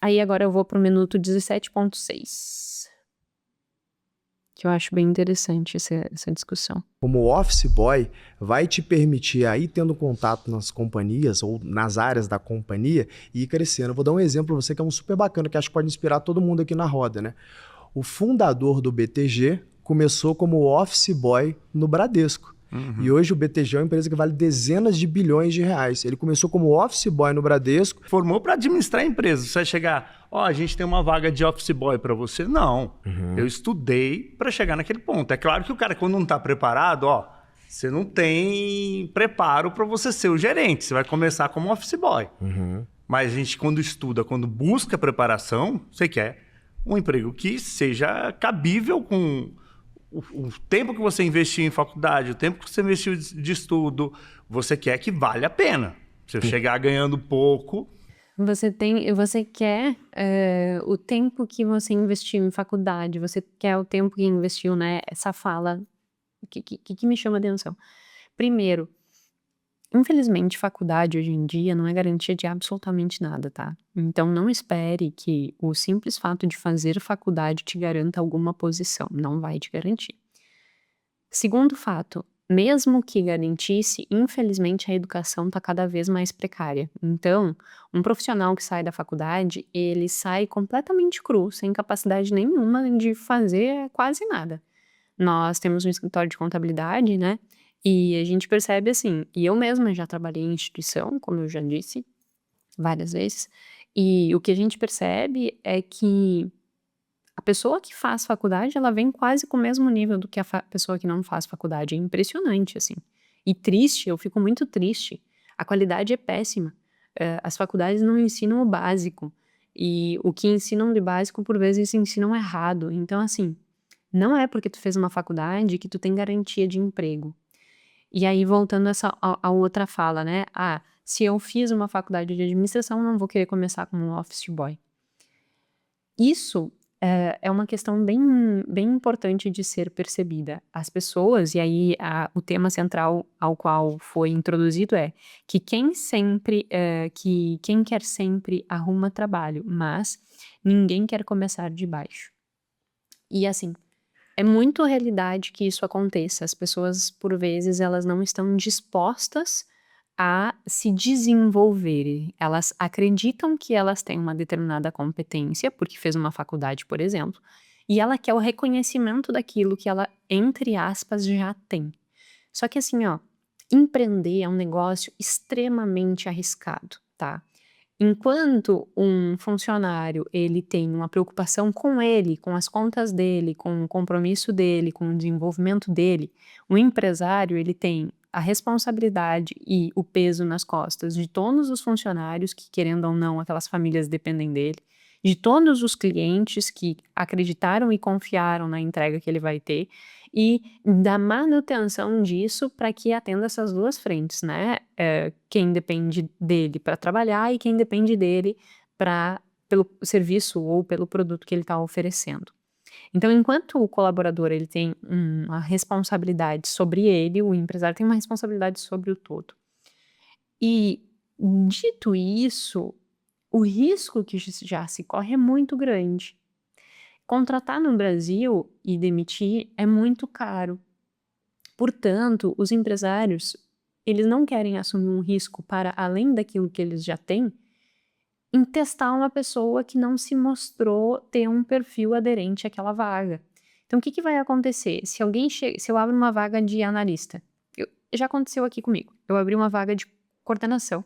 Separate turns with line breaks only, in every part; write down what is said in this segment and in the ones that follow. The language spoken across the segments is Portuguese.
Aí agora eu vou pro minuto 17,6, que eu acho bem interessante essa discussão.
Como office boy, vai te permitir aí tendo contato nas companhias ou nas áreas da companhia e ir crescendo. Eu vou dar um exemplo para você que é um super bacana, que acho que pode inspirar todo mundo aqui na roda, né? O fundador do BTG começou como office boy no Bradesco. E hoje o BTG é uma empresa que vale dezenas de bilhões de reais. Ele começou como office boy no Bradesco.
Formou para administrar a empresa. Você vai chegar, a gente tem uma vaga de office boy para você. Não. Eu estudei para chegar naquele ponto. É claro que o cara, quando não está preparado, você não tem preparo para você ser o gerente. Você vai começar como office boy. Mas a gente, quando estuda, quando busca preparação, você quer um emprego que seja cabível com o tempo que você investiu em faculdade, o tempo que você investiu de estudo. Você quer que vale a pena. Se eu chegar ganhando pouco...
Você quer o tempo que você investiu em faculdade, você quer o tempo que investiu, né? Essa fala que me chama atenção. Primeiro, infelizmente, faculdade hoje em dia não é garantia de absolutamente nada, tá? Então não espere que o simples fato de fazer faculdade te garanta alguma posição, não vai te garantir. Segundo fato, mesmo que garantisse, infelizmente a educação está cada vez mais precária. Então, um profissional que sai da faculdade, ele sai completamente cru, sem capacidade nenhuma de fazer quase nada. Nós temos um escritório de contabilidade, né? E a gente percebe assim, e eu mesma já trabalhei em instituição, como eu já disse várias vezes, e o que a gente percebe é que a pessoa que faz faculdade, ela vem quase com o mesmo nível do que a pessoa que não faz faculdade. É impressionante, assim. E triste, eu fico muito triste. A qualidade é péssima. As faculdades não ensinam o básico. E o que ensinam de básico, por vezes, ensinam errado. Então, assim, não é porque tu fez uma faculdade que tu tem garantia de emprego. E aí, voltando a outra fala, né? Se eu fiz uma faculdade de administração, não vou querer começar como um office boy. Isso é uma questão bem importante de ser percebida. As pessoas, e aí o tema central ao qual foi introduzido é que quem quer sempre arruma trabalho, mas ninguém quer começar de baixo. E assim, é muito realidade que isso aconteça. As pessoas, por vezes, elas não estão dispostas a se desenvolverem. Elas acreditam que elas têm uma determinada competência, porque fez uma faculdade, por exemplo, e ela quer o reconhecimento daquilo que ela, entre aspas, já tem. Só que assim, empreender é um negócio extremamente arriscado, tá? Enquanto um funcionário, ele tem uma preocupação com ele, com as contas dele, com o compromisso dele, com o desenvolvimento dele, o empresário, ele tem a responsabilidade e o peso nas costas de todos os funcionários que, querendo ou não, aquelas famílias dependem dele, de todos os clientes que acreditaram e confiaram na entrega que ele vai ter, e da manutenção disso para que atenda essas duas frentes, né? Quem depende dele para trabalhar e quem depende dele pelo serviço ou pelo produto que ele está oferecendo. Então, enquanto o colaborador ele tem uma responsabilidade sobre ele, o empresário tem uma responsabilidade sobre o todo. E, dito isso, o risco que já se corre é muito grande. Contratar no Brasil e demitir é muito caro. Portanto, os empresários, eles não querem assumir um risco para além daquilo que eles já têm, em testar uma pessoa que não se mostrou ter um perfil aderente àquela vaga. Então, o que vai acontecer? Se eu abro uma vaga de analista, já aconteceu aqui comigo, eu abri uma vaga de coordenação,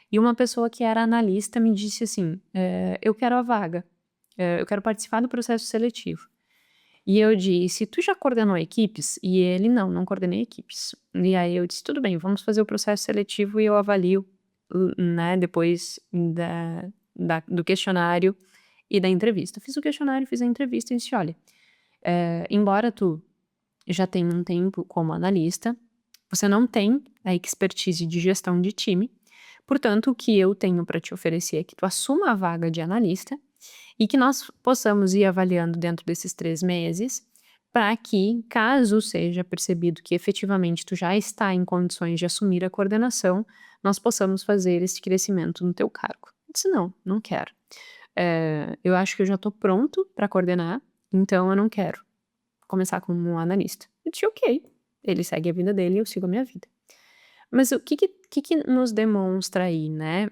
e uma pessoa que era analista me disse assim, eu quero a vaga, eu quero participar do processo seletivo. E eu disse, tu já coordenou equipes? E ele, não coordenei equipes. E aí eu disse, tudo bem, vamos fazer o processo seletivo e eu avalio, né, depois do questionário e da entrevista. Fiz o questionário, fiz a entrevista e disse, olha, embora tu já tenha um tempo como analista, você não tem a expertise de gestão de time, portanto, o que eu tenho para te oferecer é que tu assuma a vaga de analista e que nós possamos ir avaliando dentro desses 3 meses, para que, caso seja percebido que efetivamente tu já está em condições de assumir a coordenação, nós possamos fazer esse crescimento no teu cargo. Eu disse, não quero. eu acho que eu já tô pronto para coordenar, então eu não quero começar como um analista. Eu disse, ok, ele segue a vida dele e eu sigo a minha vida. Mas o que nos demonstra aí, né?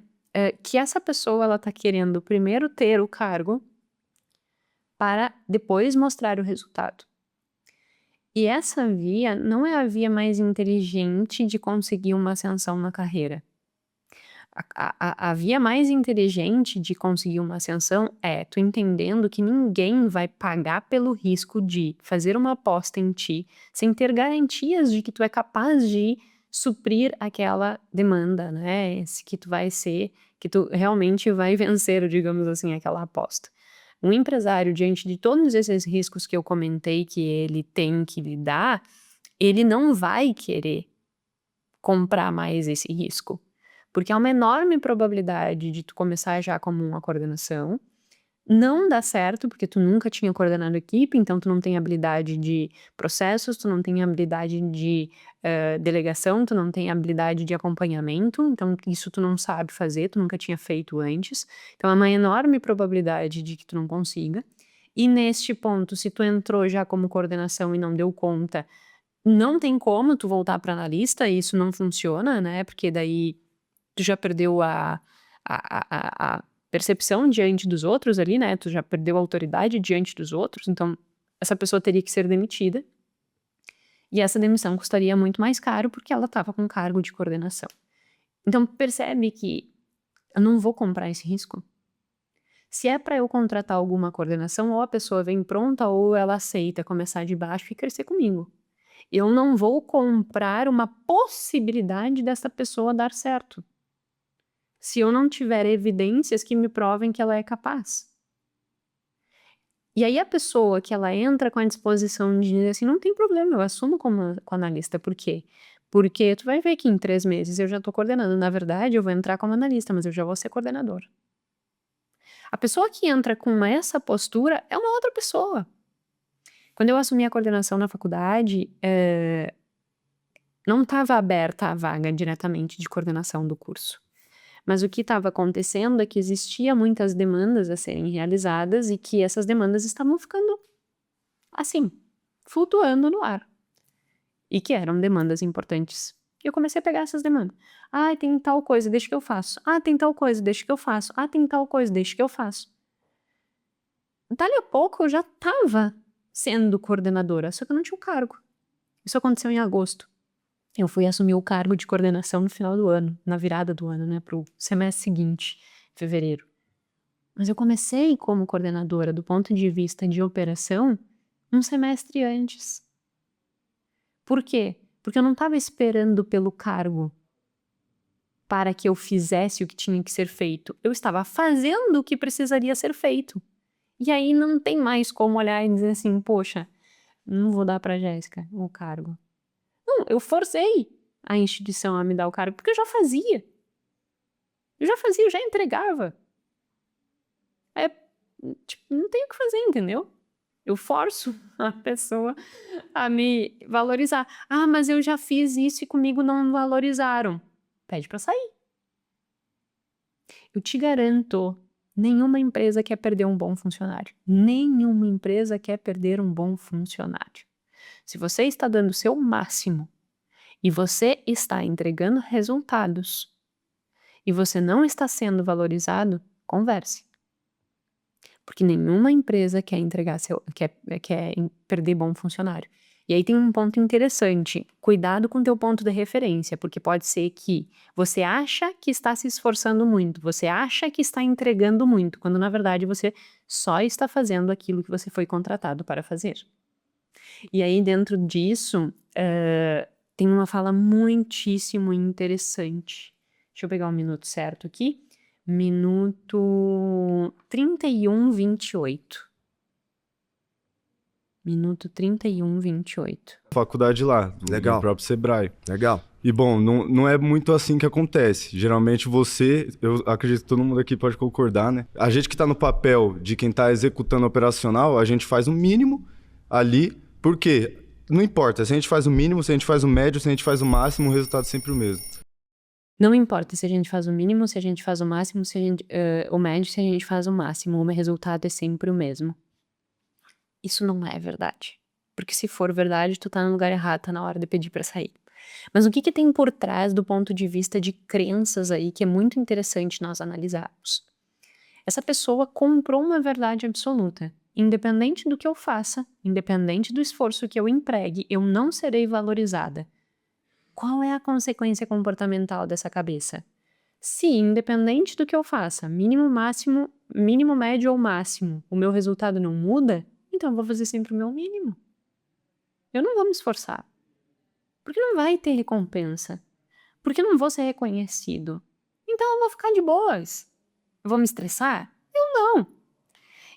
Que essa pessoa, ela tá querendo primeiro ter o cargo para depois mostrar o resultado. E essa via não é a via mais inteligente de conseguir uma ascensão na carreira. A via mais inteligente de conseguir uma ascensão é tu entendendo que ninguém vai pagar pelo risco de fazer uma aposta em ti sem ter garantias de que tu é capaz de suprir aquela demanda, né? Que tu vai ser, que tu realmente vai vencer, digamos assim, aquela aposta. Um empresário, diante de todos esses riscos que eu comentei que ele tem que lidar, ele não vai querer comprar mais esse risco. Porque há uma enorme probabilidade de tu começar já como uma coordenação, não dá certo, porque tu nunca tinha coordenado equipe, então tu não tem habilidade de processos, tu não tem habilidade de delegação, tu não tem habilidade de acompanhamento, então isso tu não sabe fazer, tu nunca tinha feito antes. Então é uma enorme probabilidade de que tu não consiga. E neste ponto, se tu entrou já como coordenação e não deu conta, não tem como tu voltar para analista, e isso não funciona, né? Porque daí tu já perdeu a percepção diante dos outros ali, né? Tu já perdeu a autoridade diante dos outros, então essa pessoa teria que ser demitida. E essa demissão custaria muito mais caro porque ela estava com cargo de coordenação. Então percebe que eu não vou comprar esse risco. Se é para eu contratar alguma coordenação, ou a pessoa vem pronta ou ela aceita começar de baixo e crescer comigo. Eu não vou comprar uma possibilidade dessa pessoa dar certo, se eu não tiver evidências que me provem que ela é capaz. E aí a pessoa que ela entra com a disposição de dizer assim, não tem problema, eu assumo como analista. Por quê? Porque tu vai ver que em 3 meses eu já tô coordenando. Na verdade, eu vou entrar como analista, mas eu já vou ser coordenador. A pessoa que entra com essa postura é uma outra pessoa. Quando eu assumi a coordenação na faculdade, não estava aberta a vaga diretamente de coordenação do curso. Mas o que estava acontecendo é que existia muitas demandas a serem realizadas e que essas demandas estavam ficando, assim, flutuando no ar. E que eram demandas importantes. E eu comecei a pegar essas demandas. Ah, tem tal coisa, deixa que eu faço. Ah, tem tal coisa, deixa que eu faço. Ah, tem tal coisa, deixa que eu faço. Dali a pouco eu já estava sendo coordenadora, só que eu não tinha o cargo. Isso aconteceu em agosto. Eu fui assumir o cargo de coordenação no final do ano, na virada do ano, né, pro semestre seguinte, fevereiro. Mas eu comecei como coordenadora do ponto de vista de operação um semestre antes. Por quê? Porque eu não estava esperando pelo cargo para que eu fizesse o que tinha que ser feito. Eu estava fazendo o que precisaria ser feito. E aí não tem mais como olhar e dizer assim, poxa, não vou dar para Jéssica o cargo. Não, eu forcei a instituição a me dar o cargo, porque eu já fazia. Eu já entregava. Tipo, não tenho o que fazer, entendeu? Eu forço a pessoa a me valorizar. Ah, mas eu já fiz isso e comigo não valorizaram. Pede pra sair. Eu te garanto, nenhuma empresa quer perder um bom funcionário. Nenhuma empresa quer perder um bom funcionário. Se você está dando o seu máximo e você está entregando resultados e você não está sendo valorizado, converse. Porque nenhuma empresa quer perder bom funcionário. E aí tem um ponto interessante, cuidado com o teu ponto de referência, porque pode ser que você acha que está se esforçando muito, você acha que está entregando muito, quando na verdade você só está fazendo aquilo que você foi contratado para fazer. E aí dentro disso, tem uma fala muitíssimo interessante. Deixa eu pegar o minuto certo aqui. Minuto 31:28. Minuto 31:28.
Faculdade lá,
Legal.
no próprio Sebrae.
Legal.
E bom, não é muito assim que acontece. Geralmente eu acredito que todo mundo aqui pode concordar, né? A gente que tá no papel de quem tá executando operacional, a gente faz o mínimo ali, porque não importa, se a gente faz o mínimo, se a gente faz o médio, se a gente faz o máximo, o resultado é sempre o mesmo.
Não importa se a gente faz o mínimo, se a gente faz o máximo, se a gente, o médio, se a gente faz o máximo, o resultado é sempre o mesmo. Isso não é verdade. Porque se for verdade, tu tá no lugar errado, tá na hora de pedir pra sair. Mas o que tem por trás do ponto de vista de crenças aí, que é muito interessante nós analisarmos? Essa pessoa comprou uma verdade absoluta. Independente do que eu faça, independente do esforço que eu empregue, eu não serei valorizada. Qual é a consequência comportamental dessa cabeça? Se, independente do que eu faça, mínimo, máximo, mínimo, médio ou máximo, o meu resultado não muda, então eu vou fazer sempre o meu mínimo. Eu não vou me esforçar. Porque não vai ter recompensa. Porque eu não vou ser reconhecido. Então eu vou ficar de boas. Eu vou me estressar? Eu não.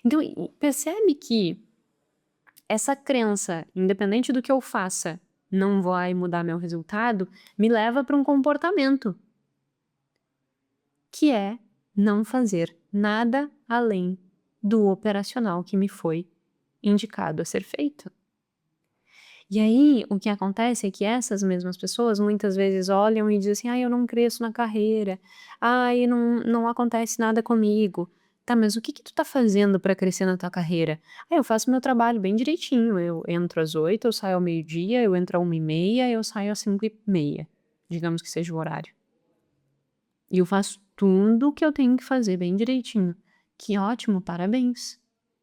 Então, percebe que essa crença, independente do que eu faça, não vai mudar meu resultado, me leva para um comportamento, que é não fazer nada além do operacional que me foi indicado a ser feito. E aí, o que acontece é que essas mesmas pessoas muitas vezes olham e dizem assim: "Ai, eu não cresço na carreira. Ai, não acontece nada comigo". Tá, mas o que tu tá fazendo pra crescer na tua carreira? "Ah, eu faço meu trabalho bem direitinho. Eu entro às 8, eu saio ao meio-dia, eu entro à 1h30, eu saio às 5h30", digamos que seja o horário. "E eu faço tudo o que eu tenho que fazer bem direitinho". Que ótimo, parabéns.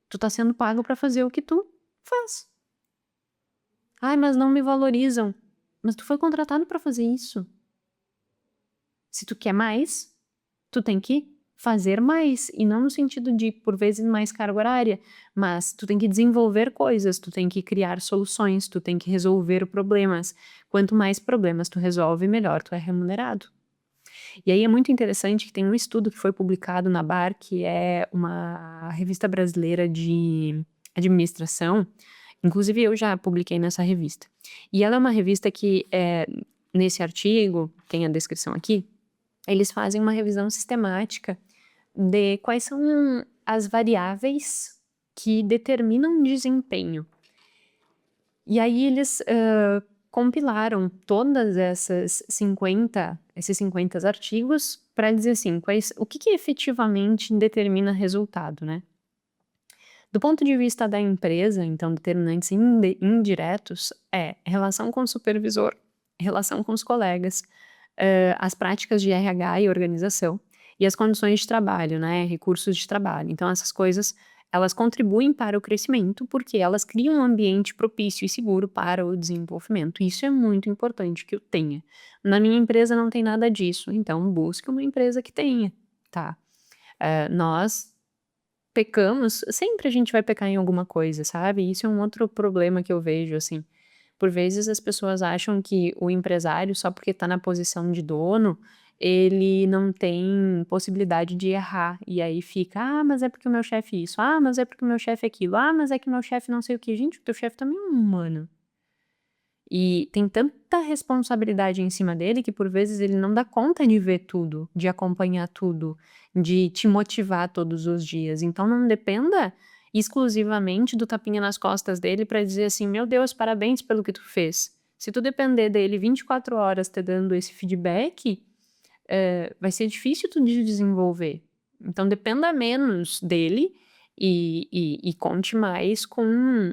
Tu tá sendo pago pra fazer o que tu faz. "Ai, mas não me valorizam". Mas tu foi contratado pra fazer isso. Se tu quer mais, tu tem que fazer mais, e não no sentido de, por vezes, mais carga horária, mas tu tem que desenvolver coisas, tu tem que criar soluções, tu tem que resolver problemas. Quanto mais problemas tu resolve, melhor tu é remunerado. E aí é muito interessante que tem um estudo que foi publicado na BAR, que é uma revista brasileira de administração. Inclusive eu já publiquei nessa revista. E ela é uma revista que, nesse artigo, tem a descrição aqui, eles fazem uma revisão sistemática de quais são as variáveis que determinam desempenho. E aí eles compilaram todas esses 50 artigos para dizer assim, o que efetivamente determina resultado, né? Do ponto de vista da empresa, então, determinantes indiretos é relação com o supervisor, relação com os colegas, as práticas de RH e organização, e as condições de trabalho, né, recursos de trabalho. Então, essas coisas, elas contribuem para o crescimento porque elas criam um ambiente propício e seguro para o desenvolvimento. Isso é muito importante que eu tenha. Na minha empresa não tem nada disso, então busque uma empresa que tenha, tá? Nós pecamos, sempre a gente vai pecar em alguma coisa, sabe? Isso é um outro problema que eu vejo, assim. Por vezes as pessoas acham que o empresário, só porque tá na posição de dono, ele não tem possibilidade de errar. E aí fica, mas é porque o meu chefe isso, mas é porque o meu chefe aquilo, mas é que o meu chefe não sei o que. Gente, o teu chefe também é um humano. E tem tanta responsabilidade em cima dele que por vezes ele não dá conta de ver tudo, de acompanhar tudo, de te motivar todos os dias. Então não dependa exclusivamente do tapinha nas costas dele para dizer assim: "Meu Deus, parabéns pelo que tu fez". Se tu depender dele 24 horas te dando esse feedback, vai ser difícil tu de desenvolver. Então dependa menos dele e conte mais com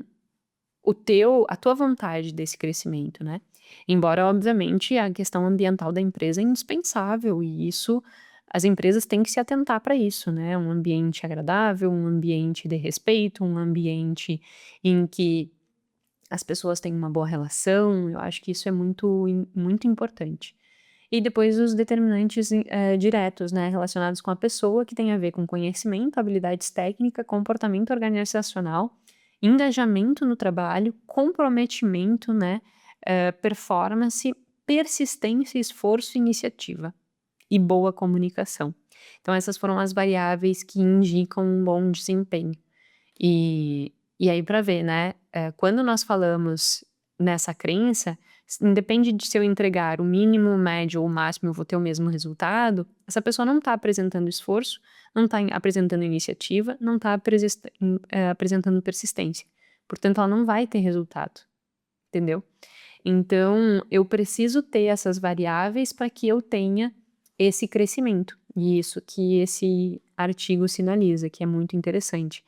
a tua vontade desse crescimento, né? Embora, obviamente, a questão ambiental da empresa é indispensável e isso, as empresas têm que se atentar para isso, né? Um ambiente agradável, um ambiente de respeito, um ambiente em que as pessoas têm uma boa relação, eu acho que isso é muito importante. E depois os determinantes diretos, né, relacionados com a pessoa, que tem a ver com conhecimento, habilidades técnicas, comportamento organizacional, engajamento no trabalho, comprometimento, né, performance, persistência, esforço, iniciativa e boa comunicação. Então essas foram as variáveis que indicam um bom desempenho. E aí para ver, né, quando nós falamos nessa crença, independe de se eu entregar o mínimo, o médio ou o máximo, eu vou ter o mesmo resultado, essa pessoa não está apresentando esforço, não está apresentando iniciativa, não está apresentando persistência. Portanto, ela não vai ter resultado, entendeu? Então, eu preciso ter essas variáveis para que eu tenha esse crescimento. E isso que esse artigo sinaliza, que é muito interessante.